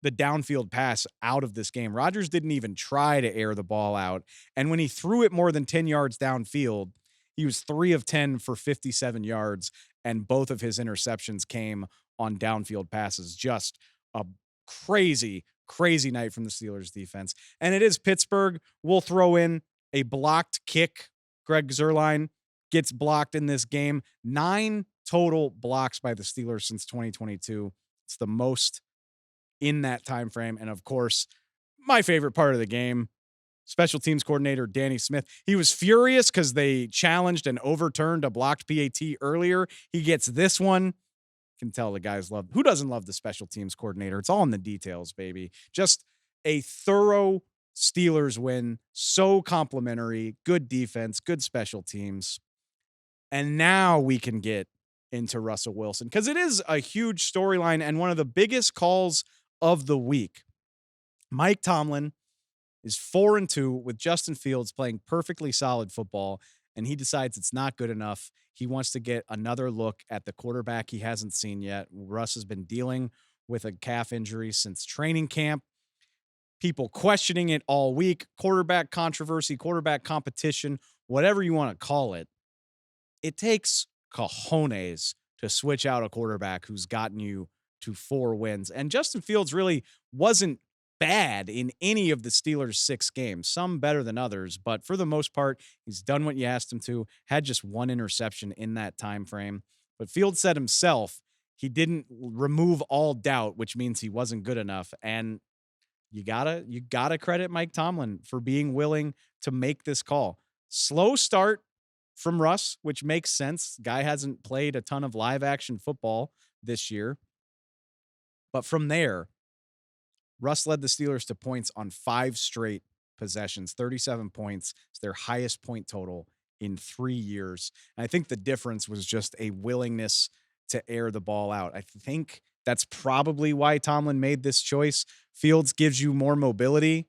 the downfield pass out of this game. Rodgers didn't even try to air the ball out. And when he threw it more than 10 yards downfield, he was 3 of 10 for 57 yards. And both of his interceptions came on downfield passes. Just a crazy, crazy night from the Steelers defense. And it is Pittsburgh. We'll throw in a blocked kick. Greg Zuerlein gets blocked in this game. 9 total blocks by the Steelers since 2022. It's the most in that time frame. And of course, my favorite part of the game, special teams coordinator Danny Smith. He was furious because they challenged and overturned a blocked PAT earlier. He gets this one. Can tell the guys love. Who doesn't love the special teams coordinator? It's all in the details, baby. Just a thorough Steelers win. So complimentary. Good defense. Good special teams. And now we can get into Russell Wilson because it is a huge storyline and one of the biggest calls of the week. Mike Tomlin is 4-2 with Justin Fields playing perfectly solid football, and he decides it's not good enough. He wants to get another look at the quarterback he hasn't seen yet. Russ has been dealing with a calf injury since training camp. People questioning it all week. Quarterback controversy, quarterback competition, whatever you want to call it. It takes cojones to switch out a quarterback who's gotten you to 4 wins. And Justin Fields really wasn't bad in any of the Steelers' 6 games, some better than others, but for the most part, he's done what you asked him to, had just 1 interception in that time frame. But Fields said himself he didn't remove all doubt, which means he wasn't good enough. And you gotta credit Mike Tomlin for being willing to make this call. Slow start from Russ, which makes sense. Guy hasn't played a ton of live action football this year. But from there, Russ led the Steelers to points on 5 straight possessions, 37 points. It's their highest point total in 3 years. And I think the difference was just a willingness to air the ball out. I think that's probably why Tomlin made this choice. Fields gives you more mobility.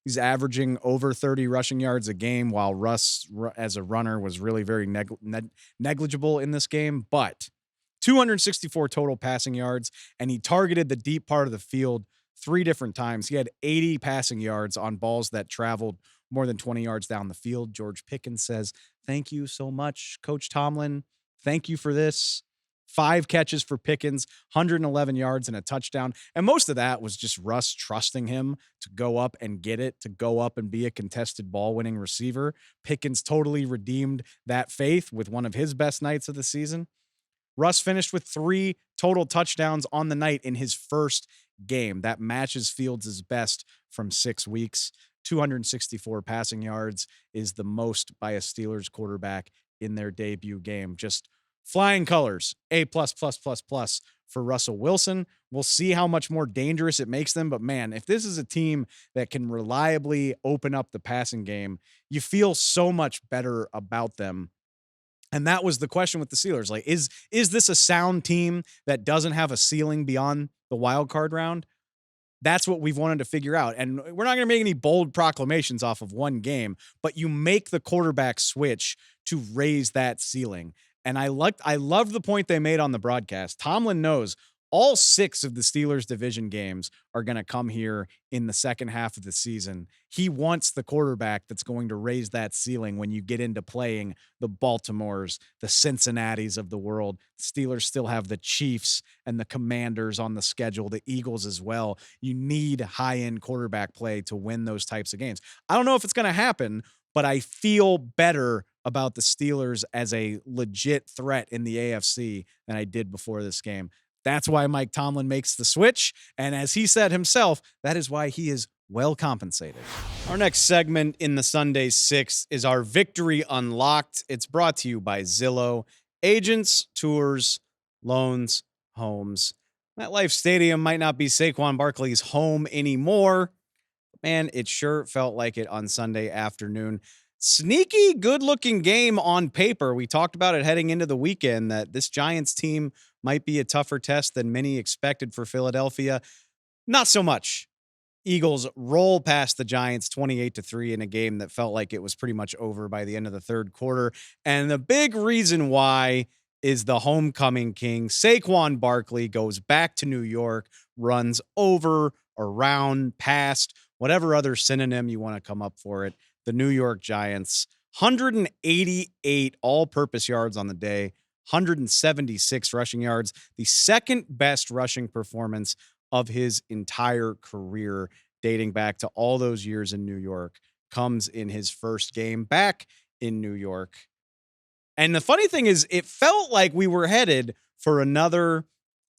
He's averaging over 30 rushing yards a game, while Russ, as a runner, was really very negligible in this game. But 264 total passing yards, and he targeted the deep part of the field 3 different times. He had 80 passing yards on balls that traveled more than 20 yards down the field. George Pickens says, "Thank you so much, Coach Tomlin. Thank you for this." 5 catches for Pickens, 111 yards and a touchdown. And most of that was just Russ trusting him to go up and get it, to go up and be a contested ball-winning receiver. Pickens totally redeemed that faith with one of his best nights of the season. Russ finished with 3 total touchdowns on the night in his first game. That matches Fields' best from 6 weeks. 264 passing yards is the most by a Steelers quarterback in their debut game. Just flying colors, A++++ for Russell Wilson. We'll see how much more dangerous it makes them. But man, if this is a team that can reliably open up the passing game, you feel so much better about them. And that was the question with the Steelers. Like, is this a sound team that doesn't have a ceiling beyond the wild card round? That's what we've wanted to figure out. And we're not going to make any bold proclamations off of one game, but you make the quarterback switch to raise that ceiling. And I love the point they made on the broadcast. Tomlin knows all 6 of the Steelers division games are going to come here in the second half of the season. He wants the quarterback that's going to raise that ceiling when you get into playing the Baltimores, the Cincinnatis of the world. The Steelers still have the Chiefs and the Commanders on the schedule, the Eagles as well. You need high-end quarterback play to win those types of games. I don't know if it's going to happen, but I feel better about the Steelers as a legit threat in the AFC than I did before this game. That's why Mike Tomlin makes the switch. And as he said himself, that is why he is well compensated. Our next segment in the Sunday 6 is our Victory Unlocked. It's brought to you by Zillow. Agents, tours, loans, homes. MetLife Stadium might not be Saquon Barkley's home anymore. Man, it sure felt like it on Sunday afternoon. Sneaky, good-looking game on paper. We talked about it heading into the weekend that this Giants team might be a tougher test than many expected for Philadelphia. Not so much. Eagles roll past the Giants 28-3 in a game that felt like it was pretty much over by the end of the third quarter. And the big reason why is the homecoming king. Saquon Barkley goes back to New York, runs over, around, past, whatever other synonym you want to come up for it. The New York Giants, 188 all-purpose yards on the day, 176 rushing yards, the second best rushing performance of his entire career, dating back to all those years in New York, comes in his first game back in New York. And the funny thing is, it felt like we were headed for another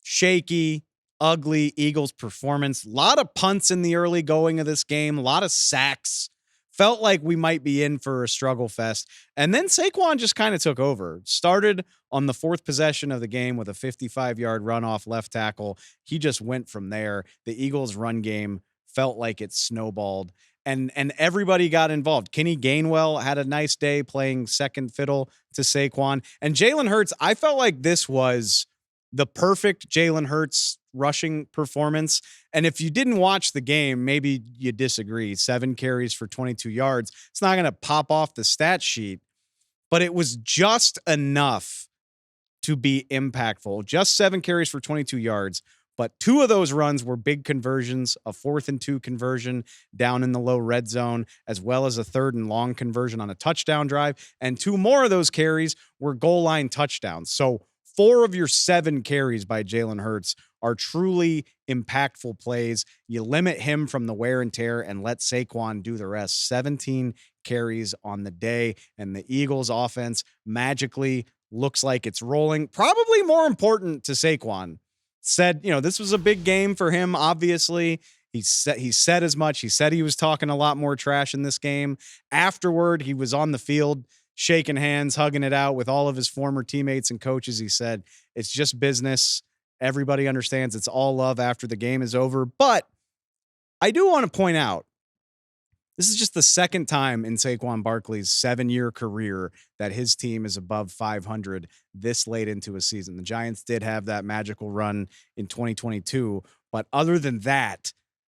shaky, ugly Eagles performance. A lot of punts in the early going of this game, a lot of sacks. Felt like we might be in for a struggle fest. And then Saquon just kind of took over. Started on the fourth possession of the game with a 55-yard run off left tackle. He just went from there. The Eagles' run game felt like it snowballed. And everybody got involved. Kenny Gainwell had a nice day playing second fiddle to Saquon. And Jalen Hurts, I felt like this was the perfect Jalen Hurts rushing performance. And if you didn't watch the game, maybe you disagree. 7 carries for 22 yards. It's not going to pop off the stat sheet, but it was just enough to be impactful. Just 7 carries for 22 yards. But 2 of those runs were big conversions, a 4th and 2 conversion down in the low red zone, as well as a 3rd and long conversion on a touchdown drive. And 2 more of those carries were goal line touchdowns. So 4 of your 7 carries by Jalen Hurts are truly impactful plays. You limit him from the wear and tear and let Saquon do the rest. 17 carries on the day, and the Eagles offense magically looks like it's rolling. Probably more important to Saquon. Said, this was a big game for him, obviously. He said as much. He said he was talking a lot more trash in this game. Afterward, he was on the field shaking hands, hugging it out with all of his former teammates and coaches. He said, it's just business. Everybody understands it's all love after the game is over. But I do want to point out, this is just the second time in Saquon Barkley's 7-year career that his team is above 500 this late into a season. The Giants did have that magical run in 2022, but other than that,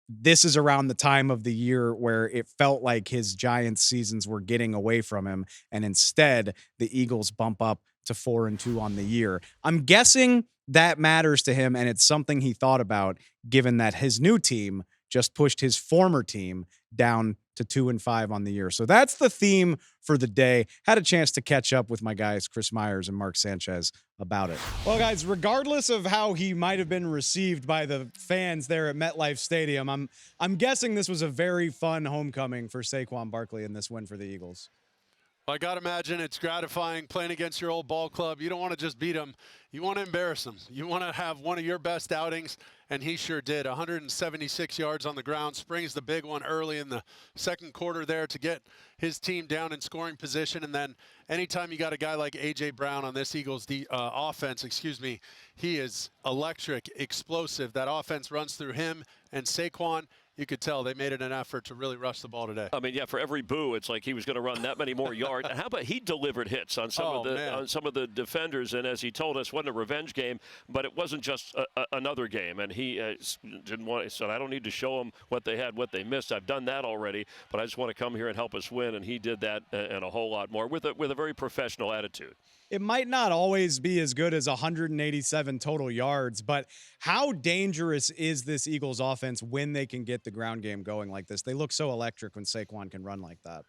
this is around the time of the year where it felt like his Giants seasons were getting away from him, and instead the Eagles bump up to 4-2 on the year. I'm guessing that matters to him, and it's something he thought about, given that his new team just pushed his former team down to 2-5 on the year. So that's the theme for the day. Had a chance to catch up with my guys, Chris Myers and Mark Sanchez, about it. Well, guys, regardless of how he might have been received by the fans there at MetLife Stadium, I'm guessing this was a very fun homecoming for Saquon Barkley in this win for the Eagles. I got to imagine it's gratifying playing against your old ball club. You don't want to just beat them. You want to embarrass them. You want to have one of your best outings, and he sure did. 176 yards on the ground. Springs the big one early in the second quarter there to get his team down in scoring position. And then anytime you got a guy like A.J. Brown on this Eagles offense, he is electric, explosive. That offense runs through him and Saquon. You could tell they made it an effort to really rush the ball today. I mean, yeah, for every boo, it's like he was going to run that many more yards. And how about he delivered hits on some of the defenders? And as he told us, it wasn't a revenge game, but it wasn't just another game. And he didn't want. He said, "I don't need to show them what they had, what they missed. I've done that already. But I just want to come here and help us win." And he did that and a whole lot more with a very professional attitude. It might not always be as good as 187 total yards, but how dangerous is this Eagles offense when they can get the ground game going like this? They look so electric when Saquon can run like that.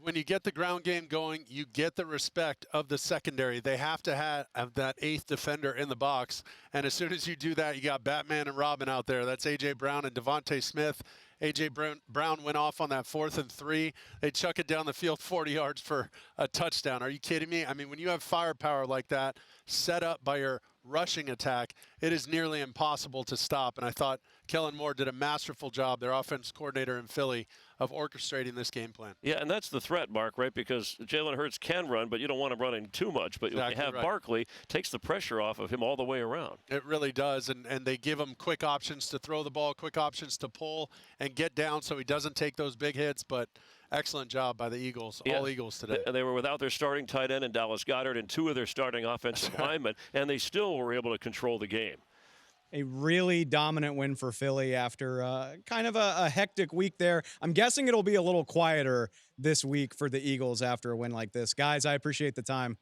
When you get the ground game going, you get the respect of the secondary. They have to have that 8th defender in the box. And as soon as you do that, you got Batman and Robin out there. That's A.J. Brown and Devontae Smith. A.J. Brown went off on that 4th and 3. They chuck it down the field 40 yards for a touchdown. Are you kidding me? I mean, when you have firepower like that set up by your rushing attack, it is nearly impossible to stop. And I thought Kellen Moore did a masterful job, their offense coordinator in Philly, of orchestrating this game plan. Yeah, and that's the threat, Mark, right? Because Jalen Hurts can run, but you don't want him running too much. But Exactly you have right. Barkley, takes the pressure off of him all the way around. It really does, and they give him quick options to throw the ball, quick options to pull and get down so he doesn't take those big hits. But excellent job by the Eagles, all Eagles today. They were without their starting tight end and Dallas Goedert and 2 of their starting offensive linemen, and they still were able to control the game. A really dominant win for Philly after kind of a hectic week there. I'm guessing it'll be a little quieter this week for the Eagles after a win like this. Guys, I appreciate the time.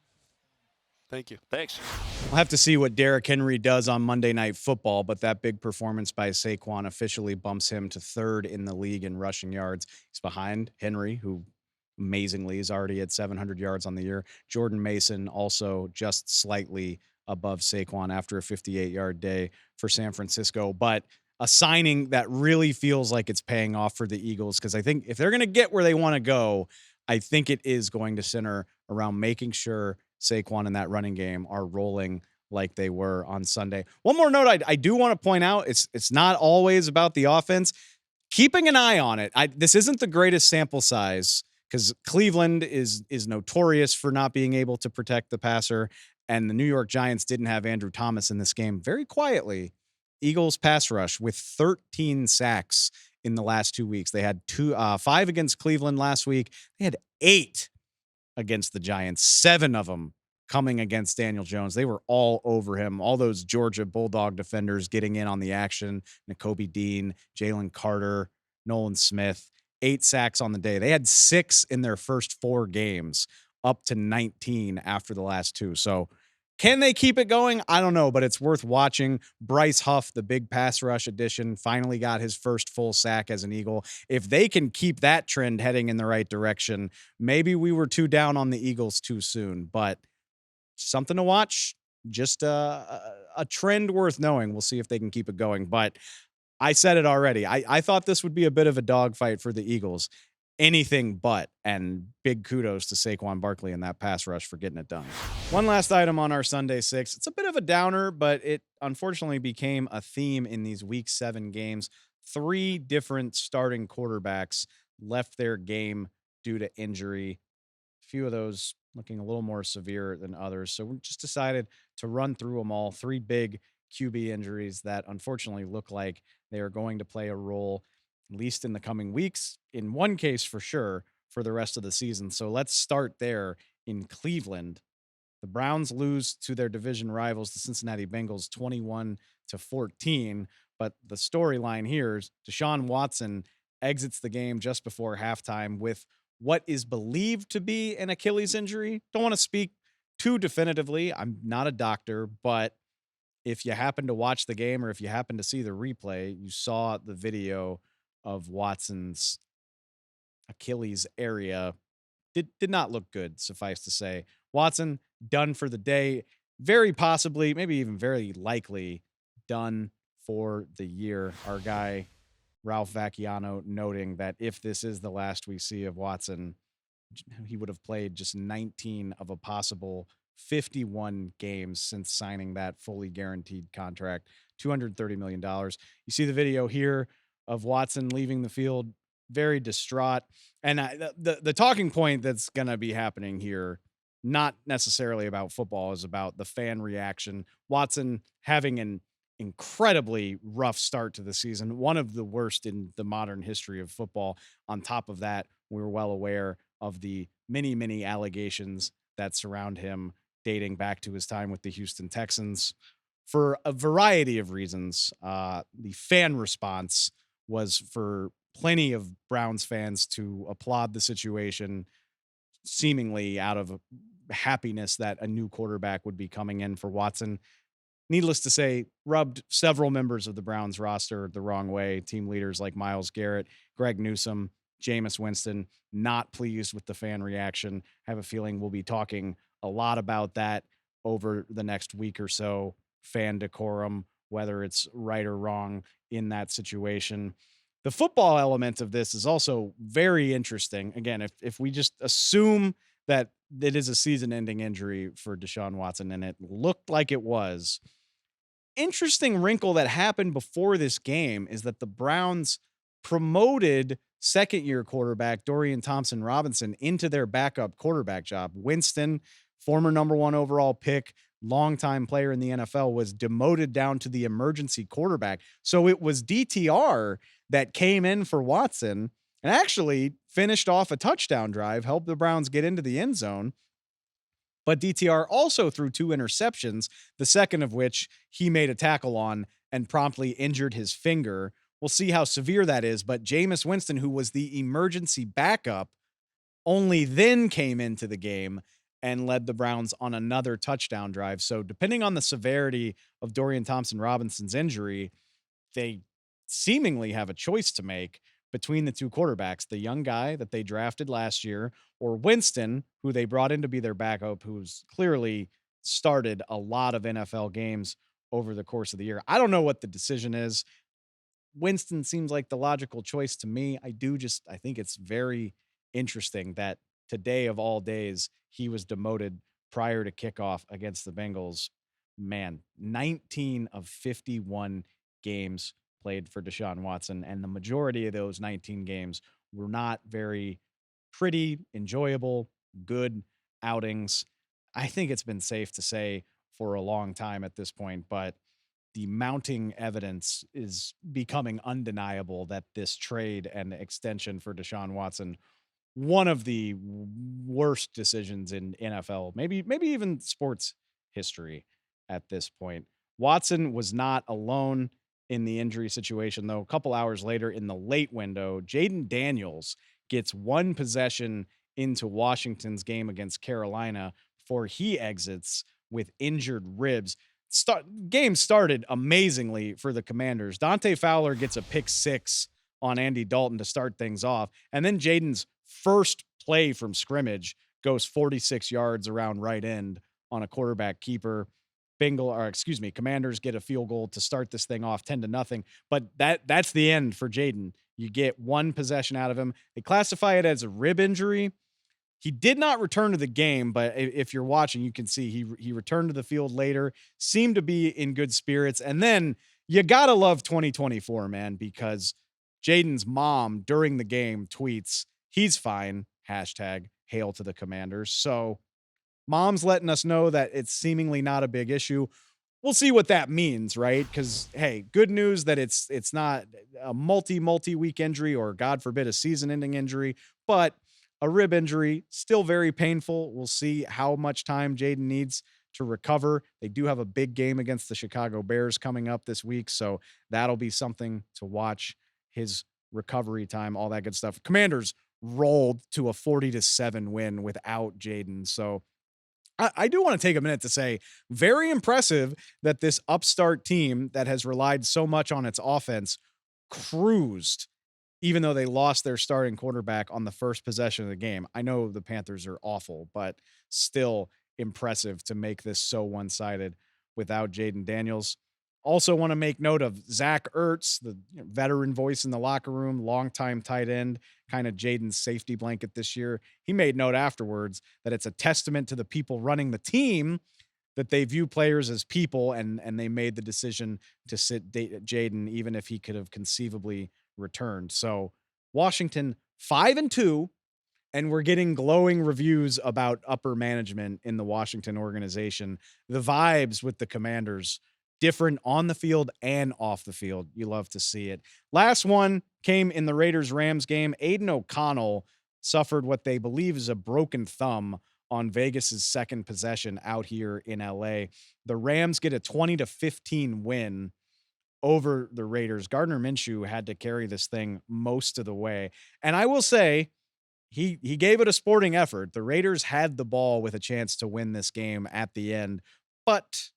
Thank you. Thanks. We'll have to see what Derrick Henry does on Monday Night Football, but that big performance by Saquon officially bumps him to 3rd in the league in rushing yards. He's behind Henry, who amazingly is already at 700 yards on the year. Jordan Mason also just slightly above Saquon after a 58-yard day for San Francisco. But a signing that really feels like it's paying off for the Eagles, because I think if they're going to get where they want to go, I think it is going to center around making sure Saquon and that running game are rolling like they were on Sunday. One more note I do want to point out, it's not always about the offense. Keeping an eye on it. This isn't the greatest sample size because Cleveland is notorious for not being able to protect the passer, and the New York Giants didn't have Andrew Thomas in this game. Very quietly, Eagles pass rush with 13 sacks in the last 2 weeks. They had 5 against Cleveland last week. They had 8 against the Giants, 7 of them coming against Daniel Jones. They were all over him. All those Georgia Bulldog defenders getting in on the action. Nakobe Dean, Jalen Carter, Nolan Smith, 8 sacks on the day. They had 6 in their first 4 games, up to 19 after the last 2. So can they keep it going? I don't know, but it's worth watching. Bryce Huff, the big pass rush addition, finally got his first full sack as an Eagle. If they can keep that trend heading in the right direction, maybe we were too down on the Eagles too soon, but something to watch. Just a trend worth knowing. We'll see if they can keep it going. But I said it already. I thought this would be a bit of a dogfight for the Eagles. Anything but, and big kudos to Saquon Barkley and that pass rush for getting it done. One last item on our Sunday 6. It's a bit of a downer, but it unfortunately became a theme in these Week 7 games. 3 different starting quarterbacks left their game due to injury. A few of those looking a little more severe than others. So we just decided to run through them all. 3 big QB injuries that unfortunately look like they are going to play a role, at least in the coming weeks, in one case for sure, for the rest of the season. So let's start there in Cleveland. The Browns lose to their division rivals, the Cincinnati Bengals, 21-14. But the storyline here is Deshaun Watson exits the game just before halftime with what is believed to be an Achilles injury. Don't want to speak too definitively. I'm not a doctor, but if you happen to watch the game or if you happen to see the replay, you saw the video of Watson's Achilles area. Did not look good, suffice to say. Watson done for the day, very possibly, maybe even very likely done for the year. Our guy, Ralph Vacchiano, noting that if this is the last we see of Watson, he would have played just 19 of a possible 51 games since signing that fully guaranteed contract, $230 million. You see the video here of Watson leaving the field, very distraught. And the talking point that's going to be happening here, not necessarily about football, is about the fan reaction. Watson having an incredibly rough start to the season, one of the worst in the modern history of football. On top of that, we were well aware of the many, many allegations that surround him dating back to his time with the Houston Texans. For a variety of reasons, the fan response was for plenty of Browns fans to applaud the situation, seemingly out of happiness that a new quarterback would be coming in for Watson. Needless to say, rubbed several members of the Browns roster the wrong way. Team leaders like Myles Garrett, Greg Newsome, Jameis Winston, not pleased with the fan reaction. I have a feeling we'll be talking a lot about that over the next week or so. Fan decorum, whether it's right or wrong in that situation. The football element of this is also very interesting. Again, if we just assume that it is a season-ending injury for Deshaun Watson, and it looked like it was, interesting wrinkle that happened before this game is that the Browns promoted second-year quarterback, Dorian Thompson-Robinson, into their backup quarterback job. Winston, former number 1 overall pick, longtime player in the NFL, was demoted down to the emergency quarterback. So it was DTR that came in for Watson and actually finished off a touchdown drive, helped the Browns get into the end zone. But DTR also threw 2 interceptions, the second of which he made a tackle on and promptly injured his finger. We'll see how severe that is, but Jameis Winston, who was the emergency backup, only then came into the game and led the Browns on another touchdown drive. So depending on the severity of Dorian Thompson-Robinson's injury, they seemingly have a choice to make between the 2 quarterbacks, the young guy that they drafted last year, or Winston, who they brought in to be their backup, who's clearly started a lot of NFL games over the course of the year. I don't know what the decision is. Winston seems like the logical choice to me. I think it's very interesting that today of all days, he was demoted prior to kickoff against the Bengals. Man, 19 of 51 games played for Deshaun Watson, and the majority of those 19 games were not very pretty, enjoyable, good outings. I think it's been safe to say for a long time at this point, but the mounting evidence is becoming undeniable that this trade and extension for Deshaun Watson, one of the worst decisions in NFL, maybe even sports history at this point. Watson was not alone in the injury situation, though. A couple hours later in the late window, Jayden Daniels gets 1 possession into Washington's game against Carolina before he exits with injured ribs. Game started amazingly for the Commanders. Dante Fowler gets a pick 6 on Andy Dalton to start things off, and then Jayden's first play from scrimmage goes 46 yards around right end on a quarterback keeper. Commanders get a field goal to start this thing off 10-0. But that's the end for Jayden. You get 1 possession out of him. They classify it as a rib injury. He did not return to the game, but if you're watching, you can see he returned to the field later, seemed to be in good spirits. And then you got to love 2024, man, because Jayden's mom during the game tweets, "He's fine," #hail to the Commanders. So mom's letting us know that it's seemingly not a big issue. We'll see what that means, right? Because, hey, good news that it's not a multi-week injury or, God forbid, a season-ending injury, but a rib injury, still very painful. We'll see how much time Jayden needs to recover. They do have a big game against the Chicago Bears coming up this week, so that'll be something to watch. His recovery time, all that good stuff. Commanders rolled to a 40-7 win without Jayden, so I do want to take a minute to say, very impressive that this upstart team that has relied so much on its offense cruised, even though they lost their starting quarterback on the first possession of the game. I know the Panthers are awful, but still impressive to make this so one-sided without Jayden Daniels. Also want to make note of Zach Ertz, the veteran voice in the locker room, longtime tight end, kind of Jayden's safety blanket this year. He made note afterwards that it's a testament to the people running the team that they view players as people, and they made the decision to sit Jayden even if he could have conceivably returned. So Washington 5-2, and we're getting glowing reviews about upper management in the Washington organization. The vibes with the Commanders different on the field and off the field. You love to see it. Last one came in the Raiders-Rams game. Aiden O'Connell suffered what they believe is a broken thumb on Vegas's second possession out here in LA. The Rams get a 20-15 win over the Raiders. Gardner Minshew had to carry this thing most of the way. And I will say, he gave it a sporting effort. The Raiders had the ball with a chance to win this game at the end, but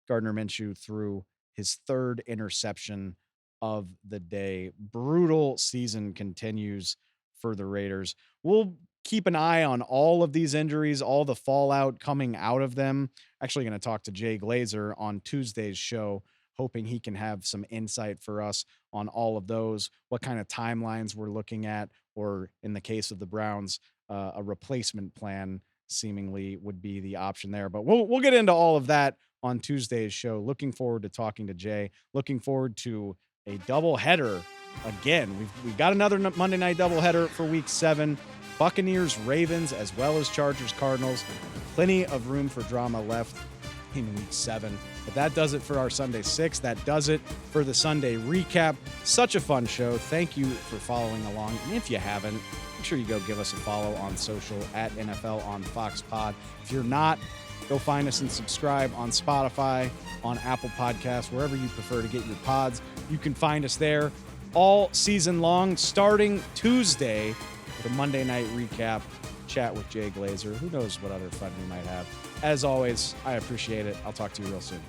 Gardner Minshew threw his 3rd interception of the day. Brutal season continues for the Raiders. We'll keep an eye on all of these injuries, all the fallout coming out of them. Actually going to talk to Jay Glazer on Tuesday's show, hoping he can have some insight for us on all of those, what kind of timelines we're looking at, or in the case of the Browns, a replacement plan seemingly would be the option there. But we'll get into all of that on Tuesday's show. Looking forward to talking to Jay. Looking forward to a double header again. We've got another Monday night doubleheader for Week 7. Buccaneers, Ravens, as well as Chargers, Cardinals. Plenty of room for drama left in Week 7. But that does it for our Sunday 6. That does it for the Sunday recap. Such a fun show. Thank you for following along. And if you haven't, make sure you go give us a follow on social at NFL on Fox Pod. If you're not, go find us and subscribe on Spotify, on Apple Podcasts, wherever you prefer to get your pods. You can find us there all season long, starting Tuesday with a Monday night recap, chat with Jay Glazer. Who knows what other fun we might have. As always, I appreciate it. I'll talk to you real soon.